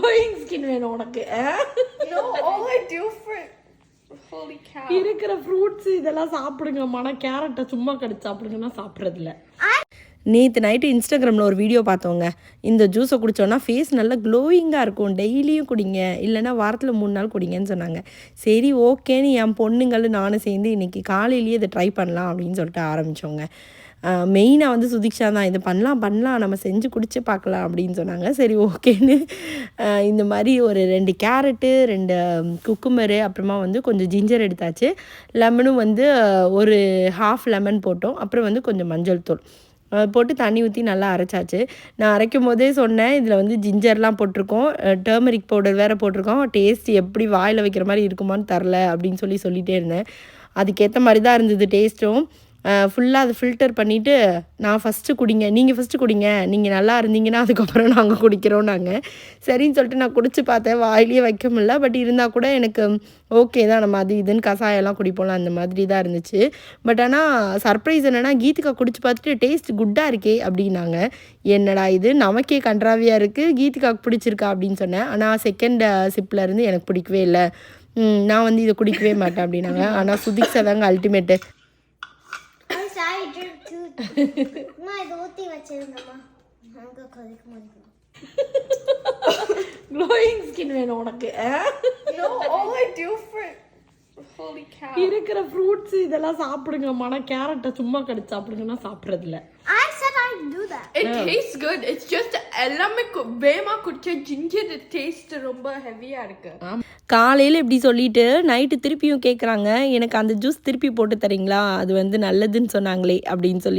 glowing skin வேணும் உனக்கு. No, all I do for holy cow. இருக்கிற ஃப்ரூட்ஸ் இதெல்லாம் சாப்பிடுங்க. கேரட்டை சும்மா கடிச்சு சாப்பிடுங்கன்னா சாப்பிட்றது இல்லை. நேற்று நைட்டு இன்ஸ்டாகிராமில் ஒரு வீடியோ பார்த்தோங்க. இந்த ஜூஸை குடித்தோன்னா ஃபேஸ் நல்லா க்ளோயிங்காக இருக்கும், டெய்லியும் குடிங்க, இல்லைனா வாரத்தில் 3 நாள் குடிங்கன்னு சொன்னாங்க. சரி ஓகேன்னு என் பொண்ணுங்களும் நானும் சேர்ந்து இன்றைக்கி காலையிலேயே இதை ட்ரை பண்ணலாம் அப்படின்னு சொல்லிட்டு ஆரம்பித்தோங்க. மெயினாக வந்து சுதிக்ஷா தான் இது பண்ணலாம் நம்ம செஞ்சு குடிச்சு பார்க்கலாம் அப்படின்னு சொன்னாங்க. சரி ஓகேன்னு இந்த மாதிரி ஒரு 2 கேரட்டு 2 குக்கும்பரு அப்புறமா வந்து கொஞ்சம் ஜிஞ்சர் எடுத்தாச்சு. லெமனும் வந்து ஒரு ½ லெமன் போட்டோம். அப்புறம் வந்து கொஞ்சம் மஞ்சள் தூள் போட்டு தண்ணி ஊற்றி நல்லா அரைச்சாச்சு. நான் அரைக்கும் போதே சொன்னேன் இதில் வந்து ஜிஞ்சர்லாம் போட்டிருக்கோம், டர்மரிக் பவுடர் வேறு போட்டிருக்கோம், டேஸ்ட் எப்படி வாயில் வைக்கிற மாதிரி இருக்குமான்னு தரல அப்படின்னு சொல்லிகிட்டே இருந்தேன். அதுக்கேற்ற மாதிரி தான் இருந்தது டேஸ்ட்டும். ஃபுல்லாக அதை ஃபில்டர் பண்ணிவிட்டு நான் ஃபஸ்ட்டு குடிங்க, நீங்கள் ஃபஸ்ட்டு குடிங்க, நீங்கள் நல்லா இருந்தீங்கன்னா அதுக்கப்புறம் நாங்கள் குடிக்கிறோம். நாங்கள் சரின்னு சொல்லிட்டு நான் குடிச்சு பார்த்தேன், வாயிலே வைக்க முடியல. பட் இருந்தால் கூட எனக்கு ஓகே தான், நம்ம அது இதுன்னு கசாயெல்லாம் குடிப்போம்ல அந்த மாதிரி தான் இருந்துச்சு. பட் ஆனால் சர்ப்ரைஸ் என்னென்னா கீதிகா குடிச்சு பார்த்துட்டு டேஸ்ட் குட்டாக இருக்கே அப்படின்னாங்க. என்னடா இது நமக்கே கன்றாவியாக இருக்குது, கீதிகாவுக்கு பிடிச்சிருக்கா அப்படின்னு சொன்னேன். ஆனால் செகண்ட் சிப்பில் இருந்து எனக்கு பிடிக்கவே இல்லை, நான் வந்து இதை குடிக்கவே மாட்டேன் அப்படின்னாங்க. ஆனால் சுதிக்ஷா தாங்க அல்டிமேட்டு. glowing skin வேணும் உனக்கு. No, all I do for holy cow. இருக்கிற ஃப்ரூட்ஸ் இதெல்லாம் சாப்பிடுங்க. கேரட்டை சும்மா கடிச்சு சாப்பிடுங்கன்னா சாப்பிட்றது இல்லை. I said I'd do that. It tastes good. It's just எல்லாமே வேமா குடிச்ச ஜிஞ்சர் டேஸ்ட் ரொம்ப ஹெவியா இருக்கு. காலையில் இப்படி சொல்லிட்டு நைட்டு திருப்பியும் கேட்குறாங்க, எனக்கு அந்த ஜூஸ் திருப்பி போட்டு தரீங்களா, அது வந்து நல்லதுன்னு சொன்னாங்களே அப்படின்னு சொல்லி.